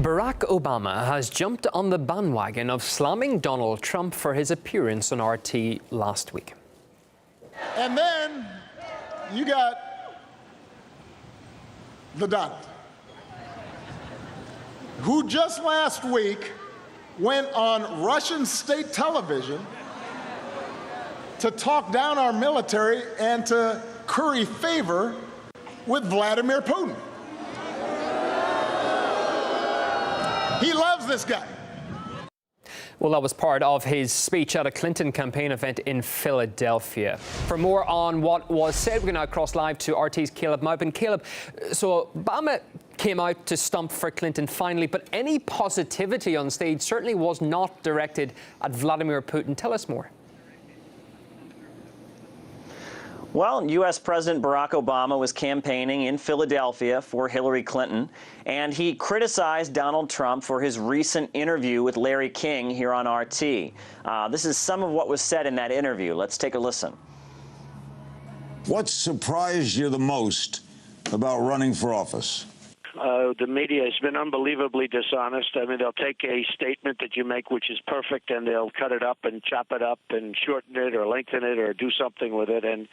Barack Obama has jumped on the bandwagon of slamming Donald Trump for his appearance on RT last week. And then you got the Donald, who just last week went on Russian state television to talk down our military and to curry favor with Vladimir Putin. He loves this guy. Well, that was part of his speech at a Clinton campaign event in Philadelphia. For more on what was said, we're going to now cross live to RT's Caleb Maupin. Caleb, so Obama came out to stump for Clinton finally, but any positivity on stage certainly was not directed at Vladimir Putin. Tell us more. Well, U.S. President Barack Obama was campaigning in Philadelphia for Hillary Clinton, and he criticized Donald Trump for his recent interview with Larry King here on RT. This is some of what was said in that interview. Let's take a listen. What surprised you the most about running for office? The media has been unbelievably dishonest. I mean, they'll take a statement that you make, which is perfect, and they'll cut it up and chop it up and shorten it or lengthen it or do something with it, and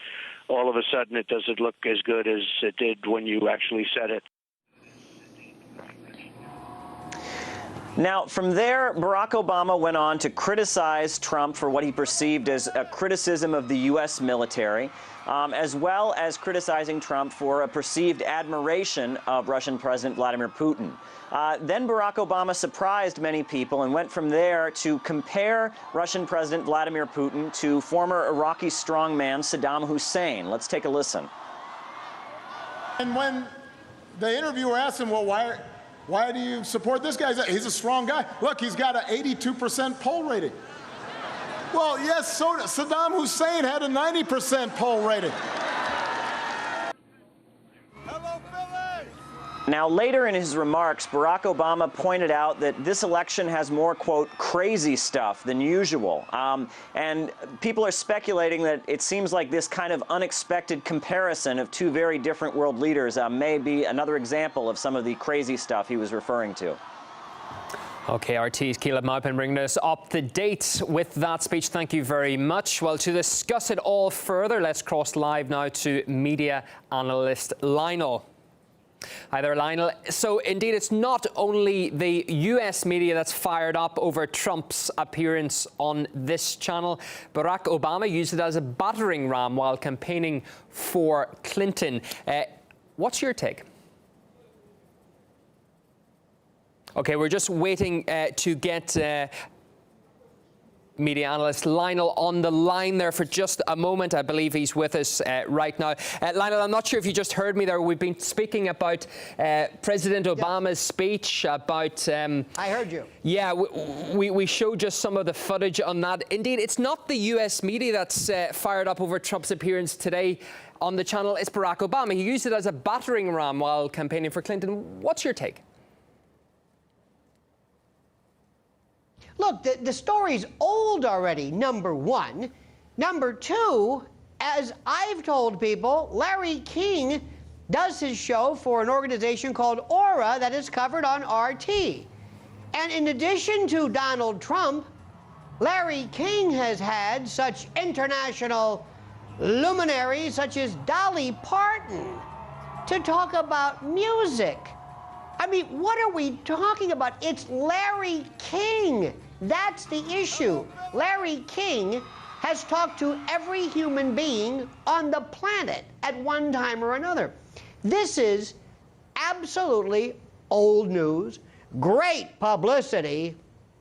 all of a sudden it doesn't look as good as it did when you actually said it. Now, from there, Barack Obama went on to criticize Trump for what he perceived as a criticism of the U.S. military, as well as criticizing Trump for a perceived admiration of Russian President Vladimir Putin. Then Barack Obama surprised many people and went from there to compare Russian President Vladimir Putin to former Iraqi strongman Saddam Hussein. Let's take a listen. And when the interviewer asked him, well, why do you support this guy? He's a strong guy. Look, he's got an 82% poll rating. Well, yes, so Saddam Hussein had a 90% poll rating. Hello, Philly! Now, later in his remarks, Barack Obama pointed out that this election has more, quote, crazy stuff than usual. And people are speculating that it seems like this kind of unexpected comparison of two very different world leaders may be another example of some of the crazy stuff he was referring to. OK, RT's Caleb Maupin bringing us up to date with that speech. Thank you very much. Well, to discuss it all further, let's cross live now to media analyst Lionel. Hi there, Lionel. So, indeed, it's not only the U.S. media that's fired up over Trump's appearance on this channel. Barack Obama used it as a battering ram while campaigning for Clinton. What's your take? OK, we're just waiting to get media analyst Lionel on the line there for just a moment. I believe he's with us right now. Lionel, I'm not sure if you just heard me there. We've been speaking about President Obama's speech, about... I heard you. Yeah, we showed just some of the footage on that. Indeed, it's not the U.S. media that's fired up over Trump's appearance today on the channel. It's Barack Obama. He used it as a battering ram while campaigning for Clinton. What's your take? Look, the story's old already, number one. Number two, as I've told people, Larry King does his show for an organization called Aura that is covered on RT. And in addition to Donald Trump, Larry King has had such international luminaries such as Dolly Parton to talk about music. I mean, what are we talking about? It's Larry King. That's the issue. Larry King has talked to every human being on the planet at one time or another. This is absolutely old news, great publicity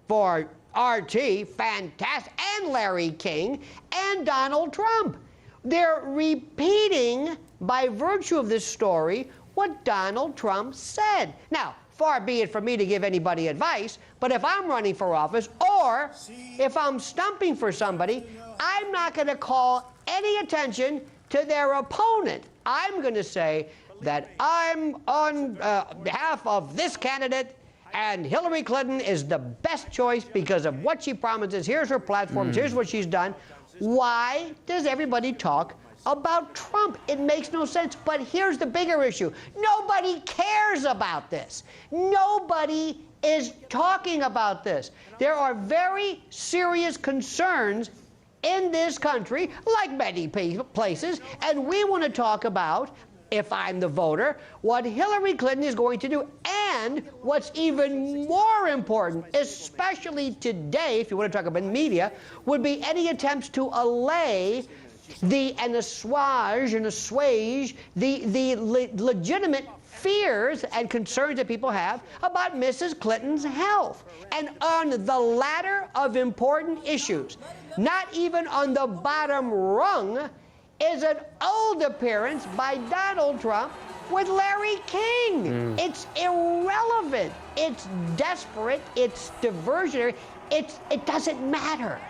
for RT, fantastic, and Larry King, and Donald Trump. They're repeating, by virtue of this story, what Donald Trump said. Now, far be it from me to give anybody advice, but if I'm running for office or if I'm stumping for somebody, I'm not going to call any attention to their opponent. I'm going to say that I'm on behalf of this candidate, and Hillary Clinton is the best choice because of what she promises. Here's her platforms. Here's what she's done. Why does everybody talk about Trump? It makes no sense. But here's the bigger issue. Nobody cares about this. Nobody is talking about this. There are very serious concerns in this country, like many places, and we want to talk about, if I'm the voter, what Hillary Clinton is going to do, and what's even more important, especially today, if you want to talk about media, would be any attempts to allay and assuage the legitimate fears and concerns that people have about Mrs. Clinton's health. And on the latter of important issues, not even on the bottom rung, is an old appearance by Donald Trump with Larry King. It's irrelevant. It's desperate. It's diversionary. It doesn't matter.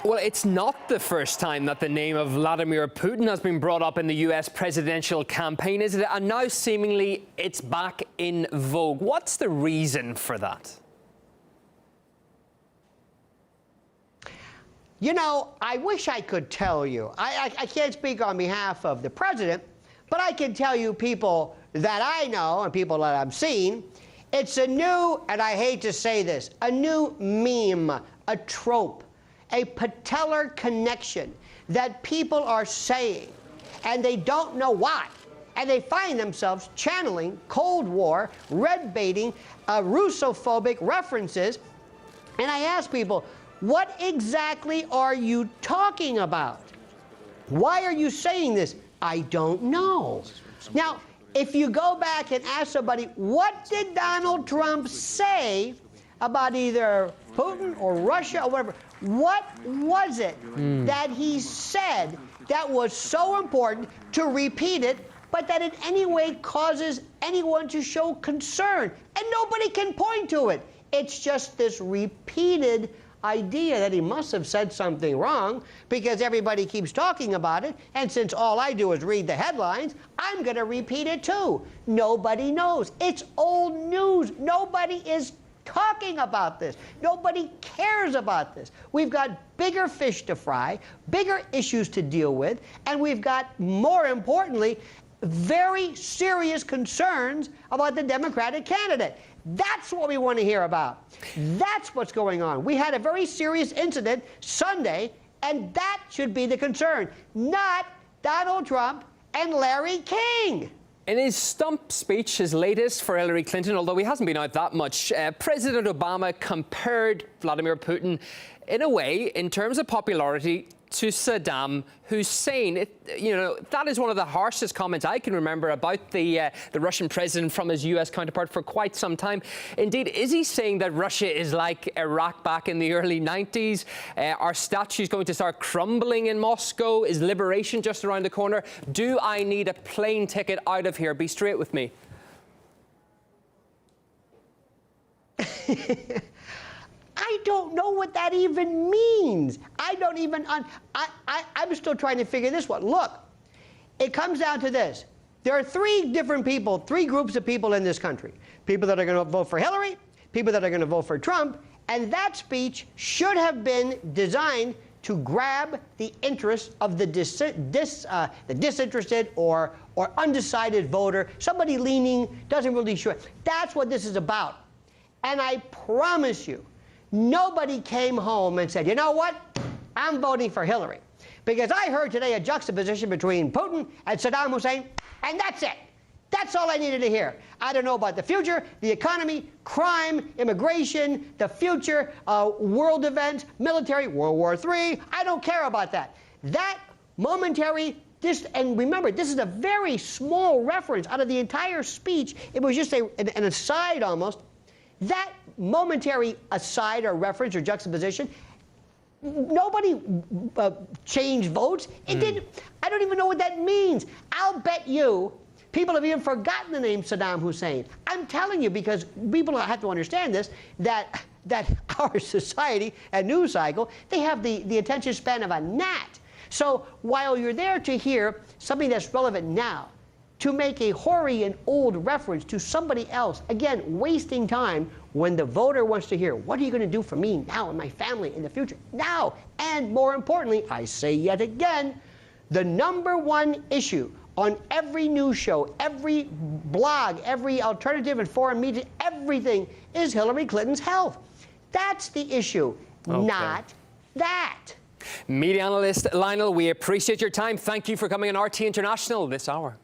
Well, it's not the first time that the name of Vladimir Putin has been brought up in the US presidential campaign, is it? And now seemingly it's back in vogue. What's the reason for that? You know, I wish I could tell you. I can't speak on behalf of the president, but I can tell you people that I know and people that I've seen. It's a new, and I hate to say this, a new meme, a trope, a patellar connection that people are saying, and they don't know why. And they find themselves channeling Cold War, red-baiting, Russophobic references. And I ask people, what exactly are you talking about? Why are you saying this? I don't know. Now, if you go back and ask somebody, what did Donald Trump say about either Putin or Russia or whatever, what was it that he said that was so important to repeat it, but that in any way causes anyone to show concern? And nobody can point to it. It's just this repeated idea that he must have said something wrong because everybody keeps talking about it, and since all I do is read the headlines, I'm going to repeat it too. Nobody knows. It's old news. Nobody is talking about this. Nobody cares about this. We've got bigger fish to fry, bigger issues to deal with, and we've got, more importantly, very serious concerns about the Democratic candidate. That's what we want to hear about. That's what's going on. We had a very serious incident Sunday, and that should be the concern, not Donald Trump and Larry King. In his stump speech, his latest for Hillary Clinton, although he hasn't been out that much, President Obama compared Vladimir Putin, in a way, in terms of popularity, to Saddam Hussein. You know, that is one of the harshest comments I can remember about the Russian president from his US counterpart for quite some time. Indeed, is he saying that Russia is like Iraq back in the early 90s? Are statues going to start crumbling in Moscow? Is liberation just around the corner? Do I need a plane ticket out of here? Be straight with me. I don't know what that even means. I don't even, I'm still trying to figure this one. Look, it comes down to this. There are three groups of people in this country. People that are going to vote for Hillary, people that are going to vote for Trump, and that speech should have been designed to grab the interest of the disinterested or undecided voter, somebody leaning, doesn't really sure. That's what this is about. And I promise you, nobody came home and said, you know what, I'm voting for Hillary. Because I heard today a juxtaposition between Putin and Saddam Hussein, and that's it. That's all I needed to hear. I don't know about the future, the economy, crime, immigration, the future, world events, military, World War III. I don't care about that. That momentary, and remember, this is a very small reference out of the entire speech. It was just an aside almost. That momentary aside or reference or juxtaposition, nobody changed votes. It didn't. I don't even know what that means. I'll bet you people have even forgotten the name Saddam Hussein. I'm telling you, because people have to understand this, that our society and news cycle, they have the attention span of a gnat. So while you're there to hear something that's relevant now, to make a hoary and old reference to somebody else, again, wasting time when the voter wants to hear, what are you going to do for me now and my family in the future? Now, and more importantly, I say yet again, the #1 issue on every news show, every blog, every alternative and foreign media, everything is Hillary Clinton's health. That's the issue, not that. Media analyst Lionel, we appreciate your time. Thank you for coming on RT International this hour.